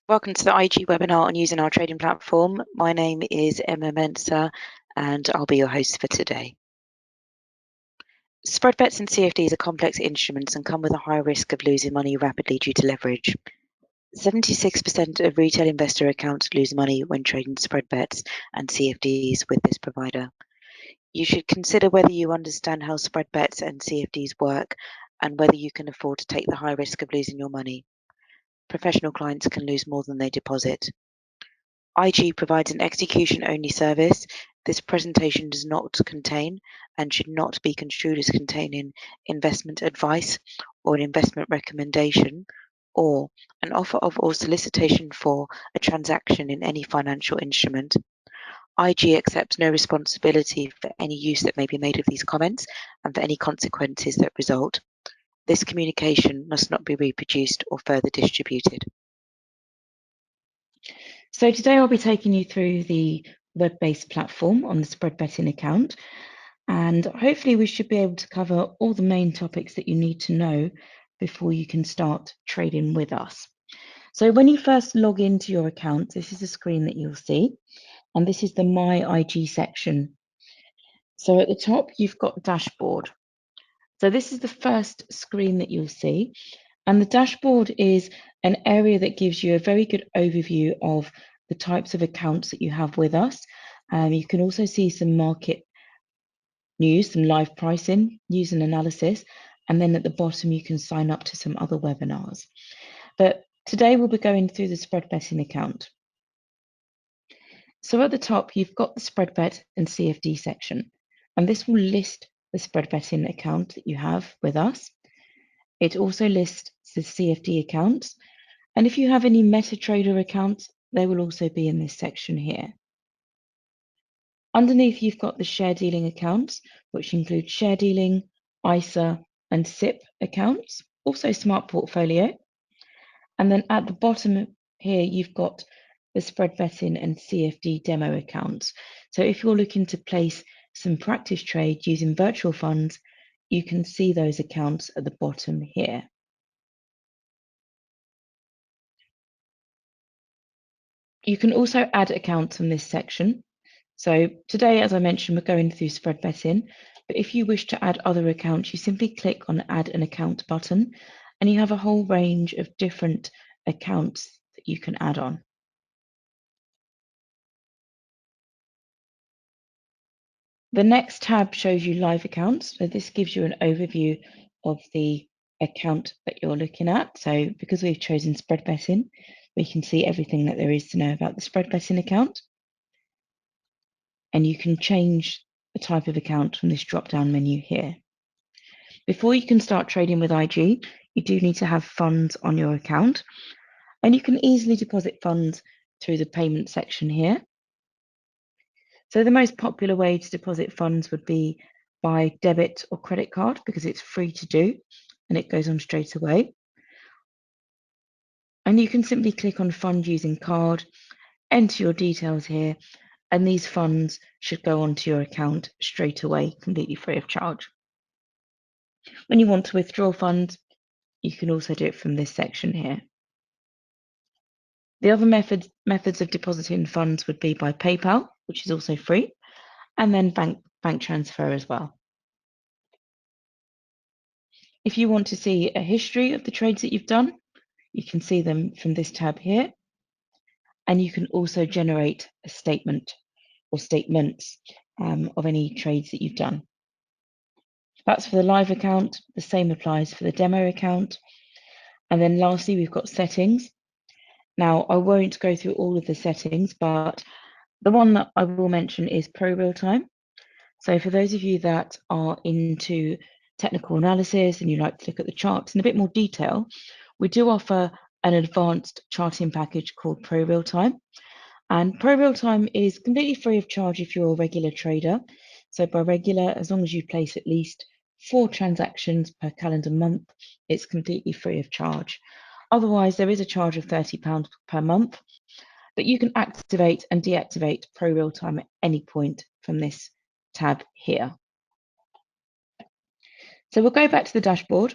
Welcome to the IG webinar on using our trading platform. My name is Emma Mensah and I'll be your host for today. Spread bets and CFDs are complex instruments and come with a high risk of losing money rapidly due to leverage. 76% of retail investor accounts lose money when trading spread bets and CFDs with this provider. You should consider whether you understand how spread bets and CFDs work and whether you can afford to take the high risk of losing your money. Professional clients can lose more than they deposit. IG provides an execution-only service. This presentation does not contain and should not be construed as containing investment advice or an investment recommendation or an offer of or solicitation for a transaction in any financial instrument. IG accepts no responsibility for any use that may be made of these comments and for any consequences that result. This communication must not be reproduced or further distributed. So today I'll be taking you through the web-based platform on the spread betting account, and hopefully we should be able to cover all the main topics that you need to know before you can start trading with us. So when you first log into your account, this is the screen that you'll see, and this is the My IG section. So at the top, you've got the dashboard. So this is the first screen that you'll see, and the dashboard is an area that gives you a very good overview of the types of accounts that you have with us. You can also see some market news, some live pricing, news and analysis, and then at the bottom you can sign up to some other webinars. But today we'll be going through the spread betting account. So at the top you've got the spread bet and CFD section, and this will list the spread betting account that you have with us. It also lists the CFD accounts, and if you have any MetaTrader accounts, they will also be in this section here. Underneath, you've got the share dealing accounts, which include share dealing, ISA, and SIP accounts, also Smart Portfolio. And then at the bottom here, you've got the spread betting and CFD demo accounts. So if you're looking to place some practice trades using virtual funds, you can see those accounts at the bottom here. You can also add accounts from this section. So today, as I mentioned, we're going through spread betting, but if you wish to add other accounts, you simply click on the Add an Account button, and you have a whole range of different accounts that you can add on. The next tab shows you live accounts. So this gives you an overview of the account that you're looking at. So because we've chosen spread betting, we can see everything that there is to know about the spread betting account. And you can change the type of account from this drop-down menu here. Before you can start trading with IG, you do need to have funds on your account, and you can easily deposit funds through the payment section here. So the most popular way to deposit funds would be by debit or credit card because it's free to do and it goes on straight away. And you can simply click on fund using card, enter your details here, and these funds should go onto your account straight away, completely free of charge. When you want to withdraw funds, you can also do it from this section here. The other methods of depositing funds would be by PayPal, which is also free, and then bank transfer as well. If you want to see a history of the trades that you've done, you can see them from this tab here. And you can also generate a statement or statements of any trades that you've done. That's for the live account. The same applies for the demo account. And then lastly, we've got settings. Now, I won't go through all of the settings, but the one that I will mention is ProRealTime. So for those of you that are into technical analysis and you like to look at the charts in a bit more detail, we do offer an advanced charting package called ProRealTime. And ProRealTime is completely free of charge if you're a regular trader. So by regular, as long as you place at least 4 transactions per calendar month, it's completely free of charge. Otherwise, there is a charge of £30 per month, but you can activate and deactivate ProRealTime at any point from this tab here. So we'll go back to the dashboard.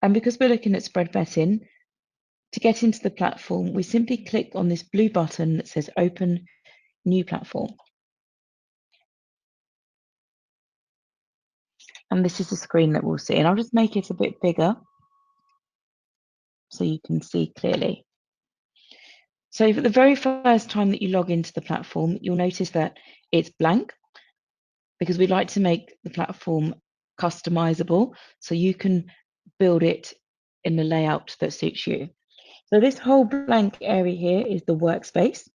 And because we're looking at spread betting, To get into the platform, we simply click on this blue button that says Open New Platform. And this is the screen that we'll see. And I'll just make it a bit bigger so you can see clearly. So for the very first time that you log into the platform, you'll notice that it's blank because we like to make the platform customizable so you can build it in the layout that suits you. So this whole blank area here is the workspace.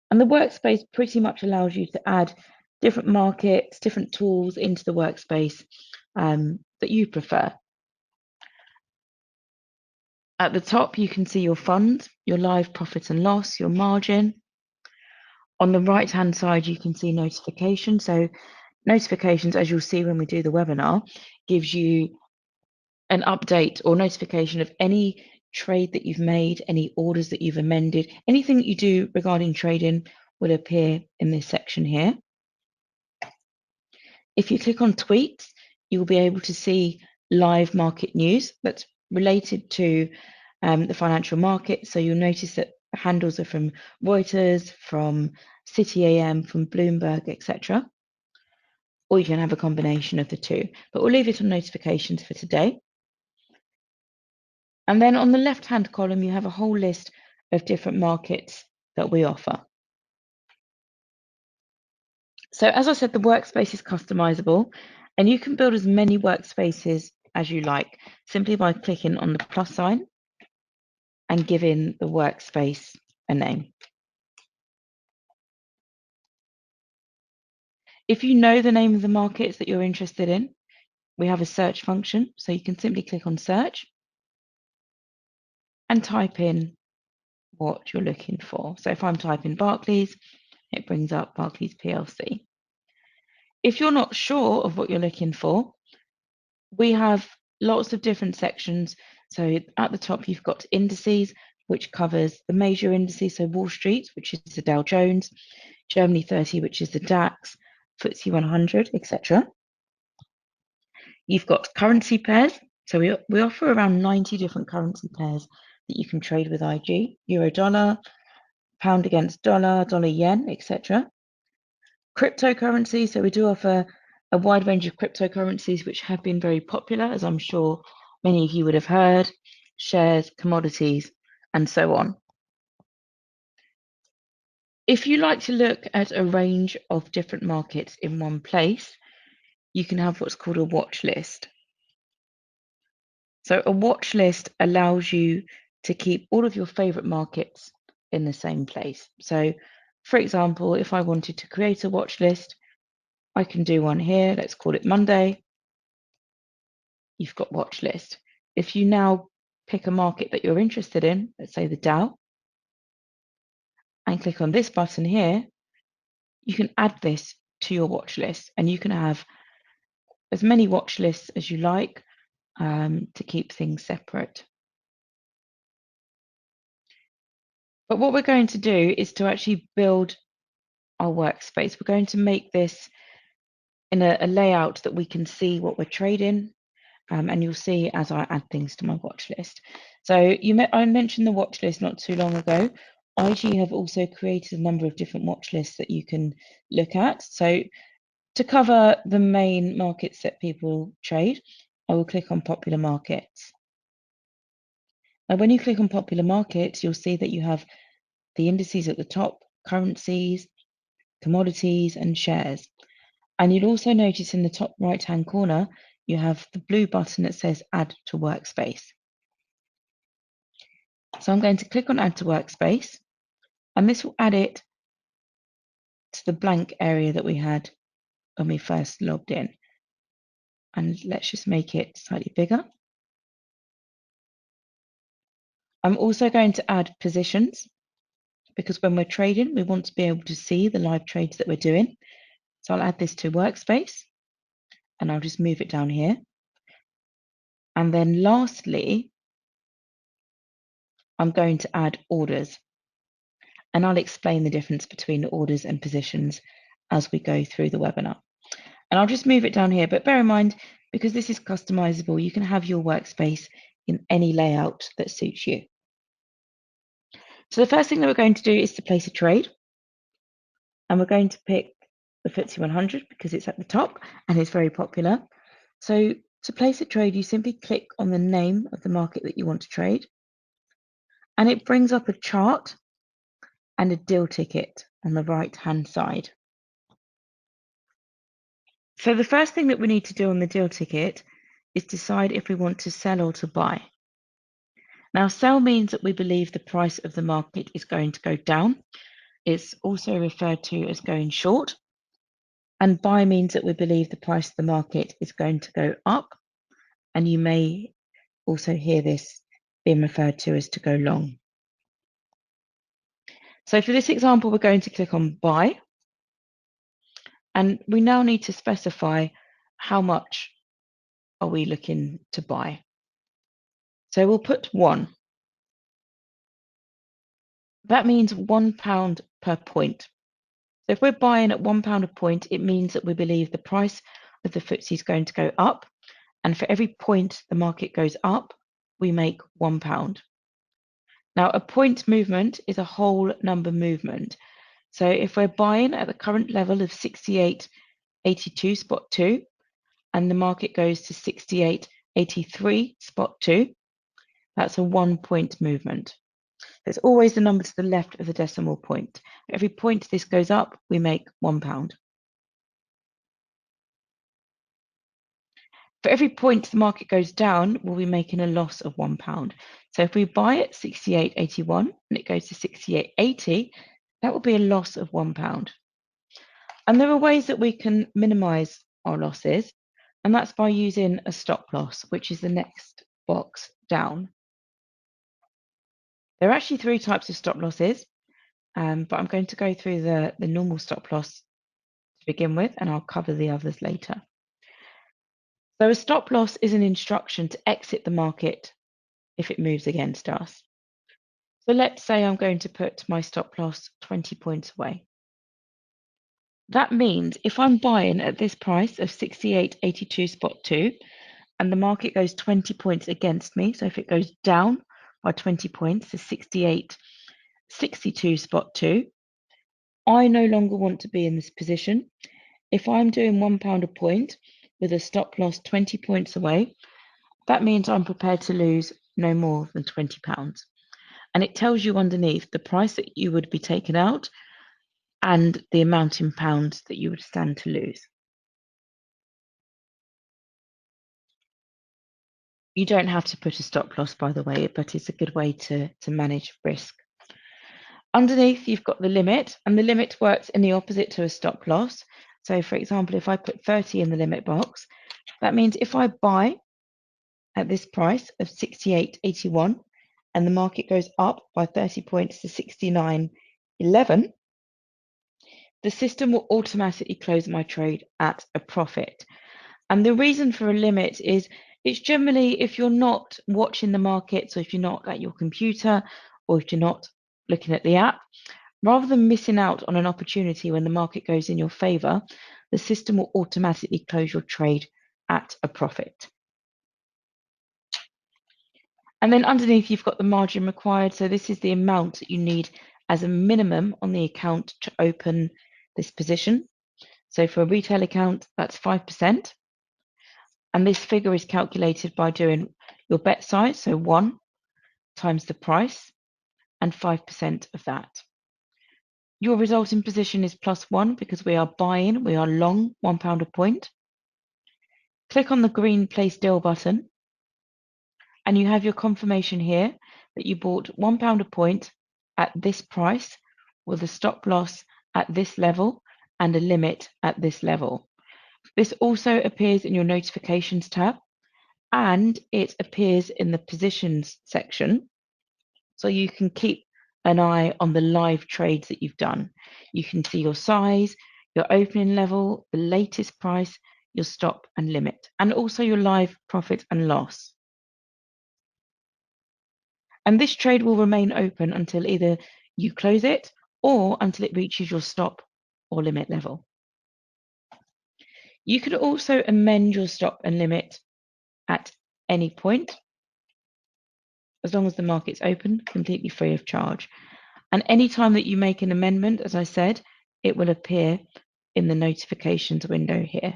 And the workspace pretty much allows you to add different markets, different tools into the workspace that you prefer. At the top, you can see your funds, your live profit and loss, your margin. On the right-hand side, you can see notifications. So notifications, as you'll see when we do the webinar, gives you an update or notification of any trade that you've made, any orders that you've amended, anything that you do regarding trading will appear in this section here. If you click on tweets, you will be able to see live market news that's related to the financial market. So you'll notice that handles are from Reuters, from City AM, from Bloomberg, etc. Or you can have a combination of the two, but we'll leave it on notifications for today. And then on the left-hand column, you have a whole list of different markets that we offer. So as I said, the workspace is customizable and you can build as many workspaces as you like simply by clicking on the plus sign and giving the workspace a name. If you know the name of the markets that you're interested in, we have a search function. So you can simply click on search and type in what you're looking for. So if I'm typing Barclays, it brings up Barclays PLC. If you're not sure of what you're looking for, we have lots of different sections. So at the top, you've got indices, which covers the major indices. So Wall Street, which is the Dow Jones, Germany 30, which is the DAX, FTSE 100, etc. You've got currency pairs. So we offer around 90 different currency pairs that you can trade with IG, euro dollar, pound against dollar, dollar yen, etc. Cryptocurrency, so we do offer a wide range of cryptocurrencies which have been very popular, as I'm sure many of you would have heard, shares, commodities, and so on. If you like to look at a range of different markets in one place, you can have what's called a watch list. So a watch list allows you to keep all of your favorite markets in the same place. So for example, if I wanted to create a watch list, I can do one here. Let's call it Monday. You've got watch list. If you now pick a market that you're interested in, let's say the Dow, and click on this button here, you can add this to your watch list and you can have as many watch lists as you like to keep things separate. But what we're going to do is to actually build our workspace. We're going to make this in a layout that we can see what we're trading, and you'll see as I add things to my watch list. So I mentioned the watch list not too long ago. IG have also created a number of different watch lists that you can look at. So to cover the main markets that people trade, I will click on popular markets. Now, when you click on popular markets, you'll see that you have the indices at the top, currencies, commodities, and shares. And you'll also notice in the top right-hand corner, you have the blue button that says Add to Workspace. So I'm going to click on Add to Workspace, and this will add it to the blank area that we had when we first logged in. And let's just make it slightly bigger. I'm also going to add positions because when we're trading, we want to be able to see the live trades that we're doing. So I'll add this to Workspace and I'll just move it down here. And then lastly, I'm going to add orders. And I'll explain the difference between orders and positions as we go through the webinar. And I'll just move it down here, but bear in mind, because this is customizable, you can have your workspace in any layout that suits you. So the first thing that we're going to do is to place a trade. And we're going to pick the FTSE 100 because it's at the top and it's very popular. So to place a trade, you simply click on the name of the market that you want to trade. And it brings up a chart and a deal ticket on the right-hand side. So the first thing that we need to do on the deal ticket is decide if we want to sell or to buy. Now, sell means that we believe the price of the market is going to go down. It's also referred to as going short. And buy means that we believe the price of the market is going to go up. And you may also hear this being referred to as to go long. So for this example, we're going to click on buy. And we now need to specify how much are we looking to buy. So we'll put 1. That means £1 per point. So if we're buying at £1 a point, it means that we believe the price of the FTSE is going to go up. And for every point the market goes up, we make £1. Now, a point movement is a whole number movement. So if we're buying at the current level of 68.82 spot 2, and the market goes to 68.83 spot 2, that's a 1 point movement. There's always the number to the left of the decimal point. Every point this goes up, we make £1. For every point the market goes down, we'll be making a loss of £1. So if we buy at 68.81 and it goes to 68.80, that will be a loss of £1. And there are ways that we can minimize our losses, and that's by using a stop loss, which is the next box down. There are actually 3 types of stop losses, but I'm going to go through the normal stop loss to begin with, and I'll cover the others later. So a stop loss is an instruction to exit the market if it moves against us. So let's say I'm going to put my stop loss 20 points away. That means if I'm buying at this price of 68.82 spot 2, and the market goes 20 points against me, so if it goes down by 20 points to 68.62 spot 2, I no longer want to be in this position. If I'm doing £1 a point with a stop loss 20 points away, that means I'm prepared to lose no more than £20. And it tells you underneath the price that you would be taken out and the amount in pounds that you would stand to lose. You don't have to put a stop loss, by the way, but it's a good way to manage risk. Underneath, you've got the limit, and the limit works in the opposite to a stop loss. So for example, if I put 30 in the limit box, that means if I buy at this price of 68.81 and the market goes up by 30 points to 69.11, the system will automatically close my trade at a profit. And the reason for a limit is it's generally if you're not watching the market, so if you're not at your computer or if you're not looking at the app, rather than missing out on an opportunity when the market goes in your favor, the system will automatically close your trade at a profit. And then underneath, you've got the margin required. So this is the amount that you need as a minimum on the account to open this position. So for a retail account, that's 5%. And this figure is calculated by doing your bet size, so 1 times the price, and 5% of that. Your resulting position is +1 because we are buying, we are long £1 a point. Click on the green Place Deal button, and you have your confirmation here that you bought £1 a point at this price with a stop loss at this level and a limit at this level. This also appears in your notifications tab, and it appears in the positions section. So you can keep an eye on the live trades that you've done. You can see your size, your opening level, the latest price, your stop and limit, and also your live profit and loss. And this trade will remain open until either you close it or until it reaches your stop or limit level. You could also amend your stop and limit at any point, as long as the market's open, completely free of charge. And anytime that you make an amendment, as I said, it will appear in the notifications window here.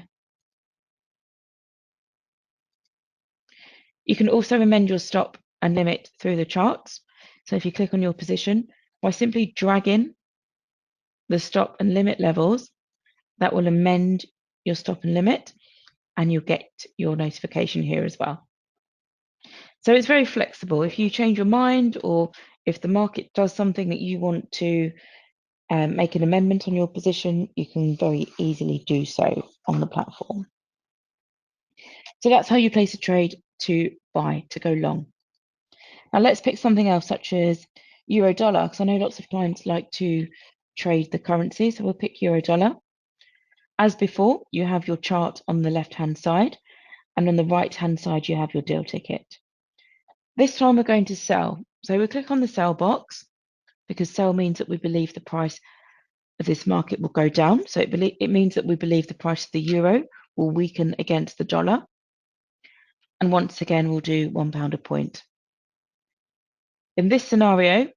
You can also amend your stop and limit through the charts. So if you click on your position, by simply dragging the stop and limit levels, that will amend your stop and limit, and you'll get your notification here as well. So it's very flexible. If you change your mind, or if the market does something that you want to make an amendment on your position, you can very easily do so on the platform. So that's how you place a trade to buy, to go long. Now let's pick something else, such as euro dollar, because I know lots of clients like to trade the currency. So we'll pick euro dollar. As before, you have your chart on the left-hand side, and on the right-hand side, you have your deal ticket. This time we're going to sell. So we'll click on the sell box, because sell means that we believe the price of this market will go down. So it means that we believe the price of the euro will weaken against the dollar. And once again, we'll do £1 a point. In this scenario,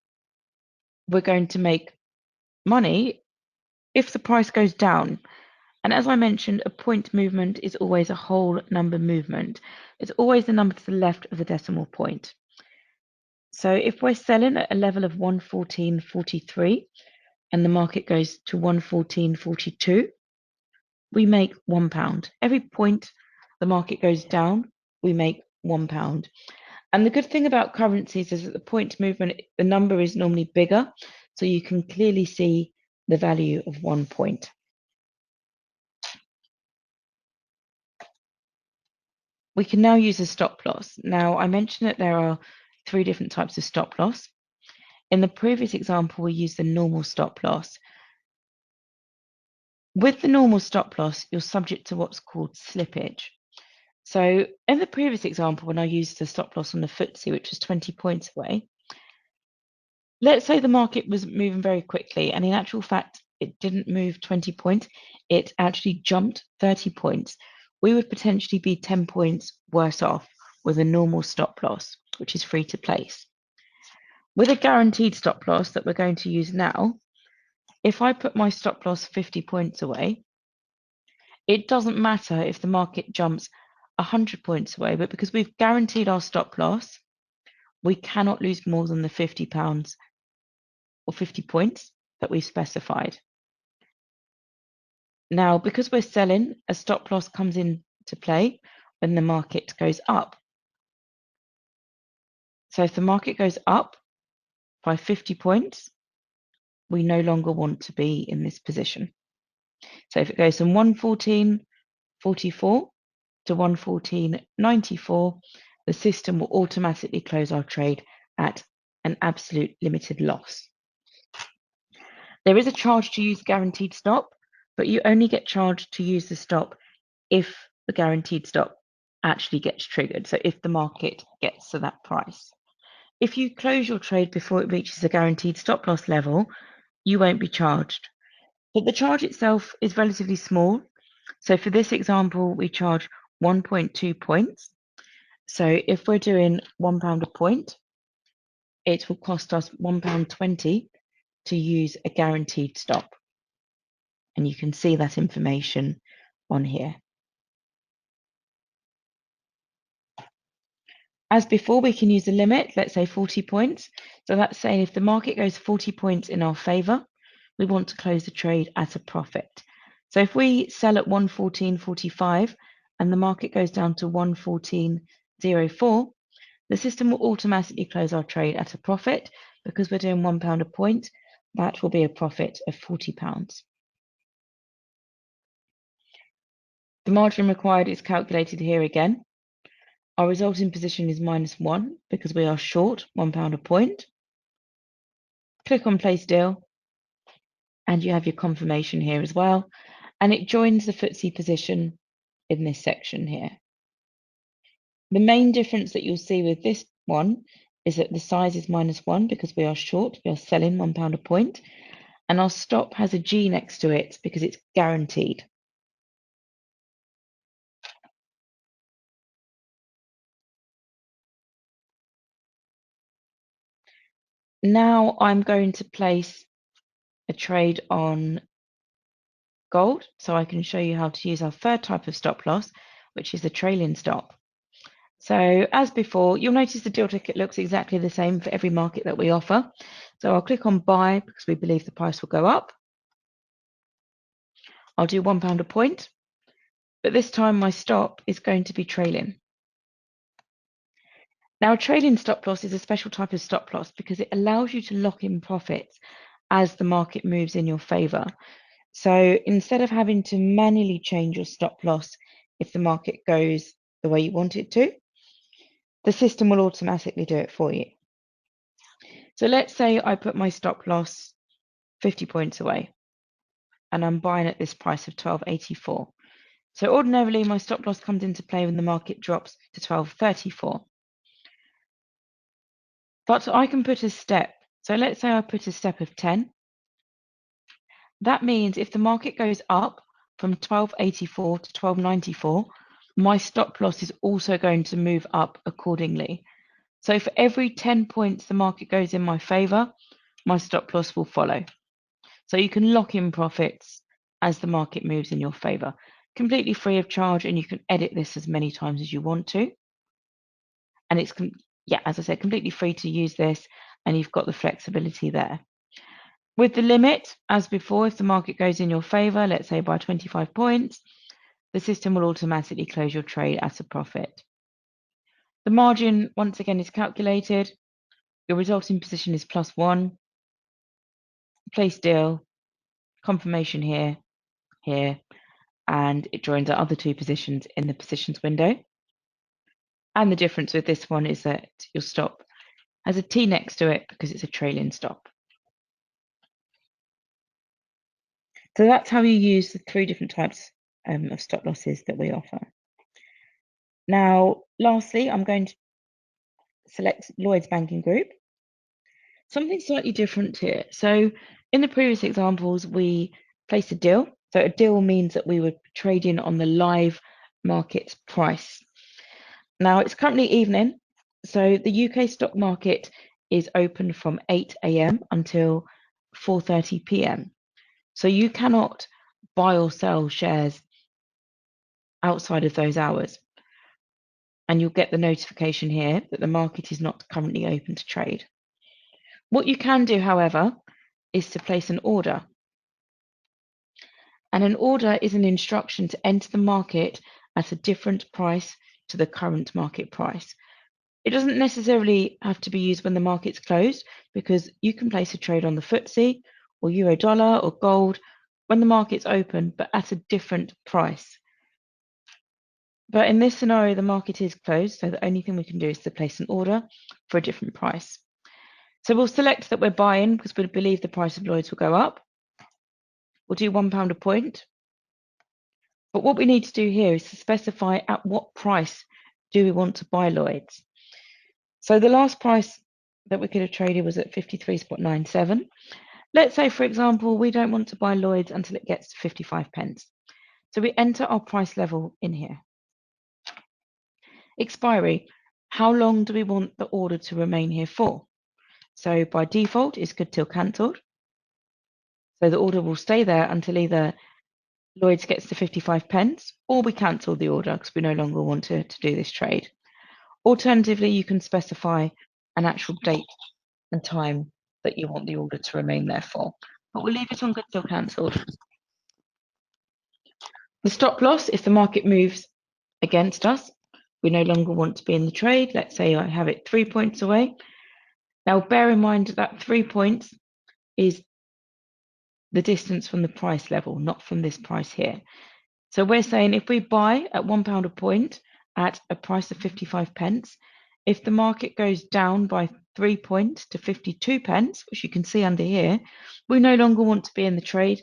we're going to make money if the price goes down. And as I mentioned, a point movement is always a whole number movement. It's always the number to the left of the decimal point. So if we're selling at a level of 114.43 and the market goes to 114.42, we make £1. Every point the market goes down, we make £1. And the good thing about currencies is that the point movement, the number is normally bigger, so you can clearly see the value of 1 point. We can now use a stop loss. Now, I mentioned that there are 3 different types of stop loss. In the previous example, we used the normal stop loss. With the normal stop loss, you're subject to what's called slippage. So in the previous example, when I used the stop loss on the FTSE, which was 20 points away, let's say the market was moving very quickly, and in actual fact, it didn't move 20 points, it actually jumped 30 points. We would potentially be 10 points worse off with a normal stop loss, which is free to place. With a guaranteed stop loss that we're going to use now, if I put my stop loss 50 points away, it doesn't matter if the market jumps 100 points away, but because we've guaranteed our stop loss, we cannot lose more than the £50 or 50 points that we've specified. Now, because we're selling, a stop loss comes into play when the market goes up. So if the market goes up by 50 points, we no longer want to be in this position. So if it goes from 114.44 to 114.94, the system will automatically close our trade at an absolute limited loss. There is a charge to use guaranteed stop, but you only get charged to use the stop if the guaranteed stop actually gets triggered. So if the market gets to that price. If you close your trade before it reaches the guaranteed stop loss level, you won't be charged. But the charge itself is relatively small. So for this example, we charge 1.2 points. So if we're doing £1 a point, it will cost us £1.20 to use a guaranteed stop. And you can see that information on here. As before, we can use a limit, let's say 40 points. So that's saying if the market goes 40 points in our favor, we want to close the trade at a profit. So if we sell at 114.45 and the market goes down to 114.04, the system will automatically close our trade at a profit. Because we're doing £1 a point, that will be a profit of £40. The margin required is calculated here again. Our resulting position is -1 because we are short £1 a point. Click on place deal, and you have your confirmation here as well. And it joins the FTSE position in this section here. The main difference that you'll see with this one is that the size is -1 because we are short, we are selling £1 a point, and our stop has a G next to it because it's guaranteed. Now I'm going to place a trade on gold, so I can show you how to use our third type of stop loss, which is the trailing stop. So as before, you'll notice the deal ticket looks exactly the same for every market that we offer. So I'll click on buy because we believe the price will go up. I'll do £1 a point, but this time my stop is going to be trailing. Now, a trailing stop loss is a special type of stop loss because it allows you to lock in profits as the market moves in your favor. So instead of having to manually change your stop loss if the market goes the way you want it to, the system will automatically do it for you. So let's say I put my stop loss 50 points away and I'm buying at this price of 12.84. So ordinarily my stop loss comes into play when the market drops to 12.34. But I can put a step. So let's say I put a step of 10. That means if the market goes up from 12.84 to 12.94, my stop loss is also going to move up accordingly. So for every 10 points the market goes in my favor, my stop loss will follow. So you can lock in profits as the market moves in your favor, completely free of charge, and you can edit this as many times as you want to. And it's, yeah, as I said, completely free to use this, and you've got the flexibility there. With the limit, as before, if the market goes in your favor, let's say by 25 points, the system will automatically close your trade at a profit. The margin, once again, is calculated. Your resulting position is +1. Place deal, confirmation here, here, and it joins our other two positions in the positions window. And the difference with this one is that your stop has a T next to it because it's a trailing stop. So that's how you use the three different types of stop losses that we offer. Now, lastly, I'm going to select Lloyds Banking Group. Something slightly different here. So in the previous examples, we placed a deal. So a deal means that we would trade in on the live market price. Now it's currently evening. So the UK stock market is open from 8 a.m. until 4:30 p.m. So you cannot buy or sell shares outside of those hours. And you'll get the notification here that the market is not currently open to trade. What you can do, however, is to place an order. And an order is an instruction to enter the market at a different price to the current market price. It doesn't necessarily have to be used when the market's closed, because you can place a trade on the FTSE or euro dollar or gold when the market's open, but at a different price. But in this scenario, the market is closed, so the only thing we can do is to place an order for a different price. So we'll select that we're buying because we believe the price of Lloyds will go up. We'll do £1 a point. But what we need to do here is to specify at what price do we want to buy Lloyds. So the last price that we could have traded was at 53.97. Let's say, for example, we don't want to buy Lloyds until it gets to 55 pence. So we enter our price level in here. Expiry, how long do we want the order to remain here for? So by default, it's good till cancelled. So the order will stay there until either Lloyds gets to 55 pence or we cancel the order because we no longer want to do this trade. Alternatively, you can specify an actual date and time that you want the order to remain there for. But we'll leave it on good till cancelled. The stop loss, if the market moves against us, we no longer want to be in the trade. Let's say I have it 3 points away. Now, bear in mind that 3 points is the distance from the price level, not from this price here. So we're saying if we buy at £1 a point at a price of 55 pence, if the market goes down by 3 points to 52 pence, which you can see under here, we no longer want to be in the trade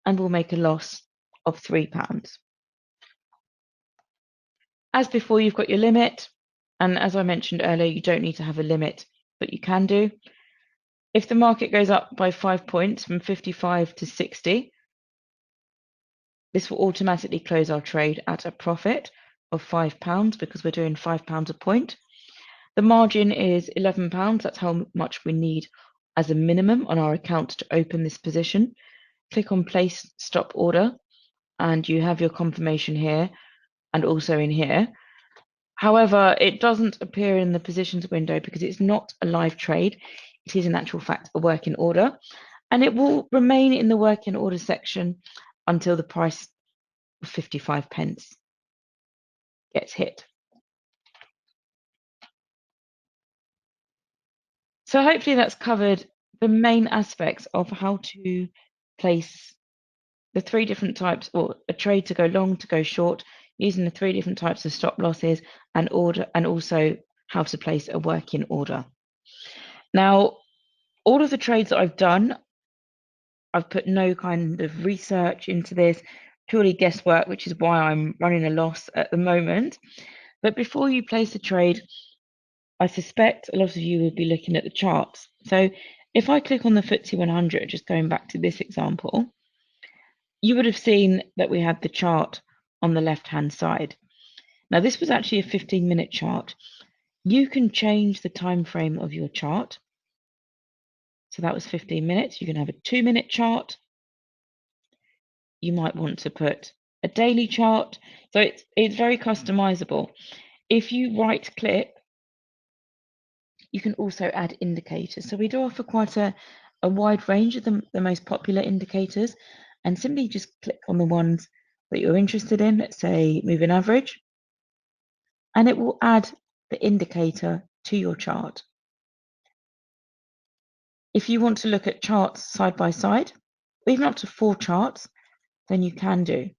and we'll make a loss of £3. As before, you've got your limit. And as I mentioned earlier, you don't need to have a limit, but you can do. If the market goes up by 5 points from 55 to 60, this will automatically close our trade at a profit of £5 because we're doing £5 a point. The margin is £11. That's how much we need as a minimum on our account to open this position. Click on place stop order and you have your confirmation here and also in here. However, it doesn't appear in the positions window because it's not a live trade. It is in actual fact a working order, and it will remain in the working order section until the price of 55 pence gets hit. So hopefully that's covered the main aspects of how to place the three different types, or a trade to go long, to go short, using the three different types of stop losses and order, and also how to place a working order. Now, all of the trades that I've done, I've put no kind of research into this, purely guesswork, which is why I'm running a loss at the moment. But before you place a trade, I suspect a lot of you will be looking at the charts. So if I click on the FTSE 100, just going back to this example, you would have seen that we had the chart on the left-hand side. Now, this was actually a 15-minute chart. You can change the time frame of your chart. So that was 15 minutes. You can have a 2-minute chart. You might want to put a daily chart. So it's very customizable. If you right-click, you can also add indicators. So we do offer quite a wide range of the most popular indicators, and simply just click on the ones that you're interested in, let's say moving average, and it will add the indicator to your chart. If you want to look at charts side by side, or even up to 4 charts, then you can do.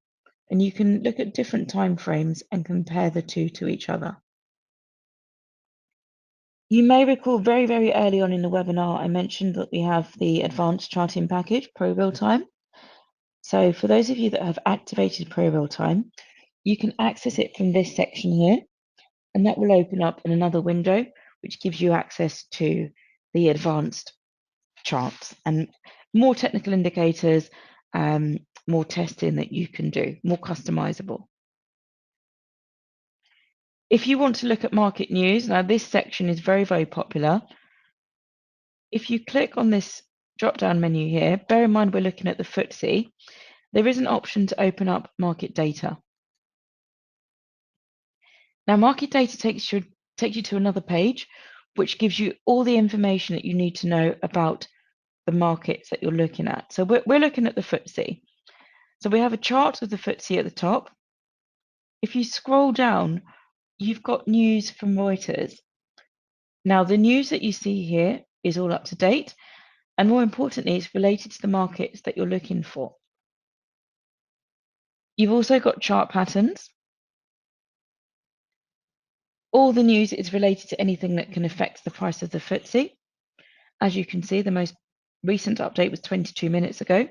And you can look at different time frames and compare the two to each other. You may recall very, very early on in the webinar, I mentioned that we have the advanced charting package, ProRealTime. So for those of you that have activated ProRealTime, you can access it from this section here, and that will open up in another window, which gives you access to the advanced charts and more technical indicators, more testing that you can do, more customizable. If you want to look at market news, now this section is very, very popular. If you click on this drop-down menu here, bear in mind we're looking at the FTSE, there is an option to open up market data. Now, market data takes you to another page, which gives you all the information that you need to know about the markets that you're looking at. So we're looking at the FTSE. So we have a chart of the FTSE at the top. If you scroll down, you've got news from Reuters. Now, the news that you see here is all up to date, and more importantly, it's related to the markets that you're looking for. You've also got chart patterns. All the news is related to anything that can affect the price of the FTSE. As you can see, the most recent update was 22 minutes ago.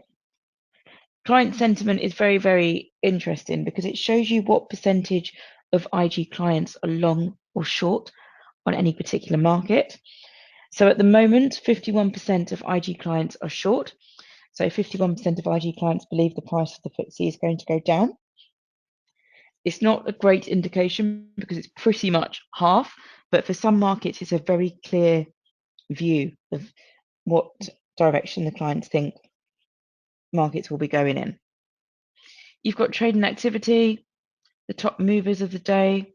Client sentiment is very, very interesting because it shows you what percentage of IG clients are long or short on any particular market. So at the moment, 51% of IG clients are short. So 51% of IG clients believe the price of the FTSE is going to go down. It's not a great indication because it's pretty much half, but for some markets, it's a very clear view of what direction the clients think markets will be going in. You've got trading activity, the top movers of the day,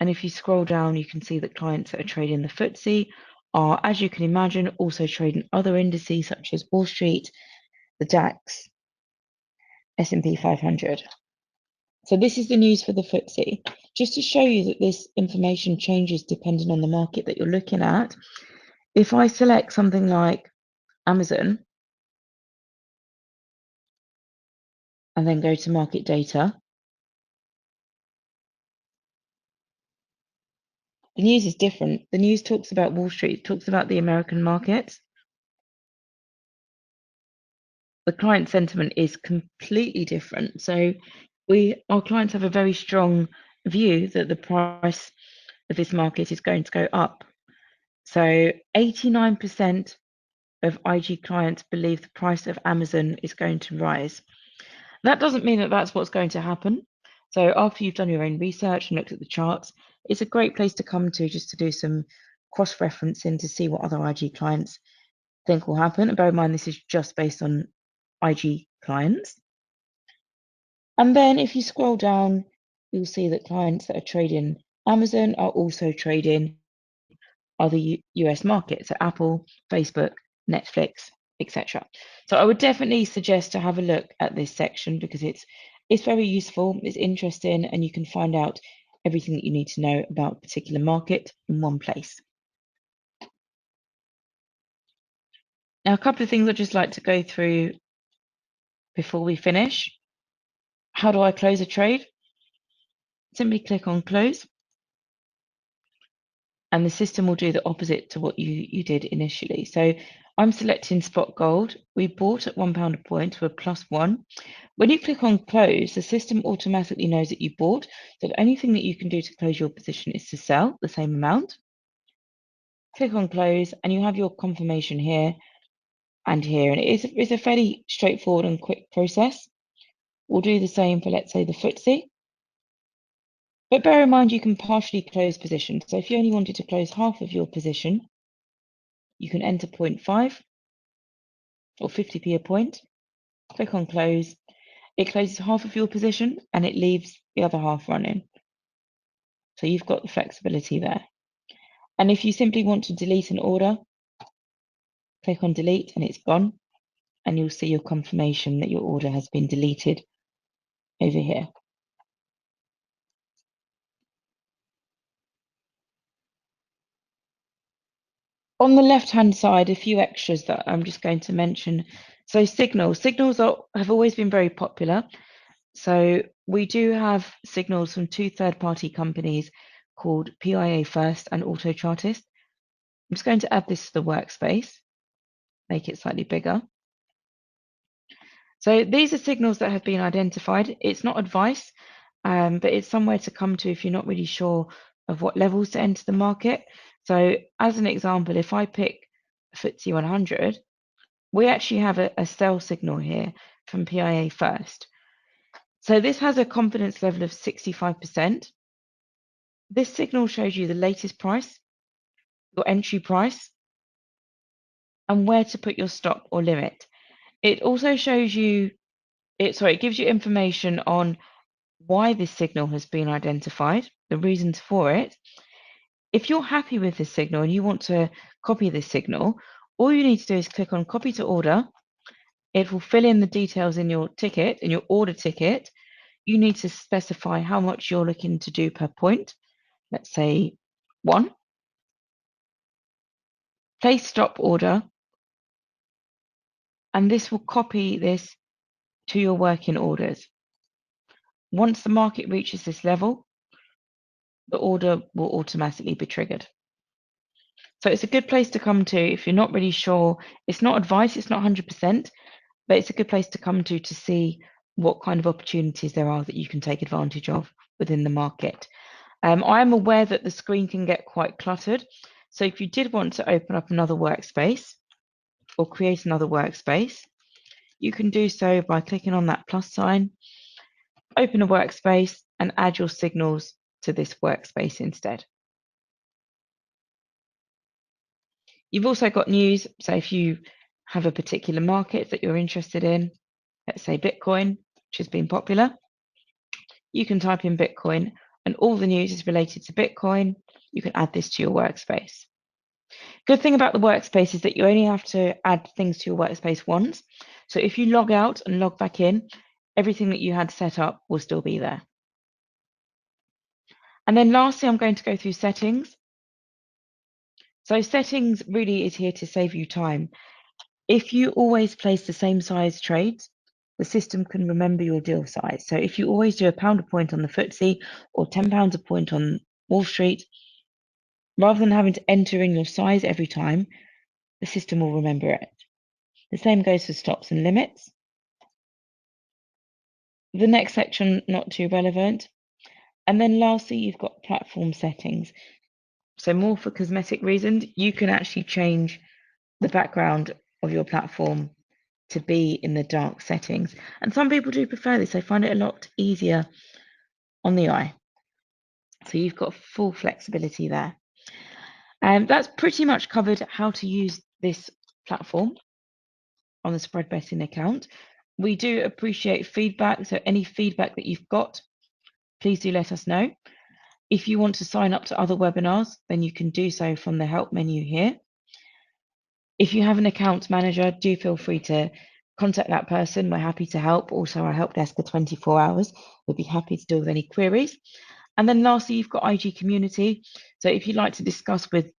and if you scroll down, you can see that clients that are trading the FTSE are, as you can imagine, also trading other indices such as Wall Street, the DAX, S&P 500. So this is the news for the FTSE. Just to show you that this information changes depending on the market that you're looking at, if I select something like Amazon and then go to market data, the news is different. The news talks about Wall Street, talks about the American markets. The client sentiment is completely different. So our clients have a very strong view that the price of this market is going to go up. So 89% of IG clients believe the price of Amazon is going to rise. That doesn't mean that that's what's going to happen. So after you've done your own research and looked at the charts, it's a great place to come to just to do some cross-referencing to see what other IG clients think will happen. And bear in mind, this is just based on IG clients. And then if you scroll down, you'll see that clients that are trading Amazon are also trading other US markets, so Apple, Facebook, Netflix, etc. So I would definitely suggest to have a look at this section because it's very useful, it's interesting, and you can find out everything that you need to know about a particular market in one place. Now, a couple of things I'd just like to go through before we finish. How do I close a trade? Simply click on close, and the system will do the opposite to what you did initially. So I'm selecting spot gold. We bought at £1 a point, we're +1. When you click on close, the system automatically knows that you bought. So the only thing that you can do to close your position is to sell the same amount. Click on close, and you have your confirmation here and here. And it's a fairly straightforward and quick process. We'll do the same for, let's say, the FTSE. But bear in mind, you can partially close positions. So if you only wanted to close half of your position, you can enter 0.5 or 50p a point. Click on close. It closes half of your position and it leaves the other half running. So you've got the flexibility there. And if you simply want to delete an order, click on delete and it's gone. And you'll see your confirmation that your order has been deleted over here. On the left-hand side, a few extras that I'm just going to mention. So signals. Signals have always been very popular. So we do have signals from two third-party companies called PIA First and Auto Chartist. I'm just going to add this to the workspace, make it slightly bigger. So these are signals that have been identified. It's not advice, but it's somewhere to come to if you're not really sure of what levels to enter the market. So as an example, if I pick FTSE 100, we actually have a sell signal here from PIA First. So this has a confidence level of 65%. This signal shows you the latest price, your entry price, and where to put your stop or limit. It also shows you, it gives you information on why this signal has been identified, the reasons for it. If you're happy with this signal and you want to copy this signal, all you need to do is click on copy to order. It will fill in the details in your ticket, in your order ticket. You need to specify how much you're looking to do per point. Let's say 1. Place stop order, and this will copy this to your working orders. Once the market reaches this level, the order will automatically be triggered. So it's a good place to come to if you're not really sure. It's not advice, it's not 100%, but it's a good place to come to see what kind of opportunities there are that you can take advantage of within the market. I am aware that the screen can get quite cluttered. So if you did want to open up another workspace or create another workspace, you can do so by clicking on that plus sign, open a workspace and add your signals to this workspace instead. You've also got news. So if you have a particular market that you're interested in, let's say Bitcoin, which has been popular, you can type in Bitcoin and all the news is related to Bitcoin. You can add this to your workspace. Good thing about the workspace is that you only have to add things to your workspace once. So if you log out and log back in, everything that you had set up will still be there. And then lastly, I'm going to go through settings. So settings really is here to save you time. If you always place the same size trades, the system can remember your deal size. So if you always do £1 a point on the FTSE or £10 a point on Wall Street, rather than having to enter in your size every time, the system will remember it. The same goes for stops and limits. The next section, not too relevant. And then lastly, you've got platform settings. So more for cosmetic reasons, you can actually change the background of your platform to be in the dark settings. And some people do prefer this. They find it a lot easier on the eye. So you've got full flexibility there. And that's pretty much covered how to use this platform on the spread betting account. We do appreciate feedback, so any feedback that you've got, please do let us know. If you want to sign up to other webinars, then you can do so from the help menu here. If you have an account manager, do feel free to contact that person. We're happy to help. Also, our help desk are 24 hours. We'd be happy to deal with any queries. And then lastly, you've got IG community. So if you'd like to discuss with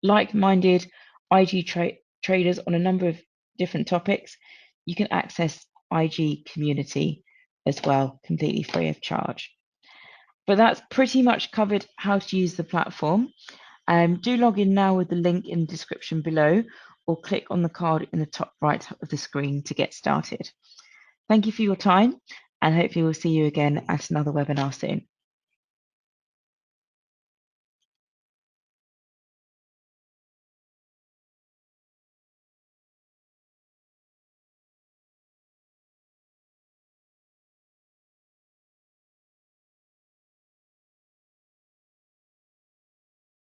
like-minded IG traders on a number of different topics, you can access IG community as well, completely free of charge. But that's pretty much covered how to use the platform. Do log in now with the link in the description below, or click on the card in the top right of the screen to get started. Thank you for your time, and hopefully we'll see you again at another webinar soon.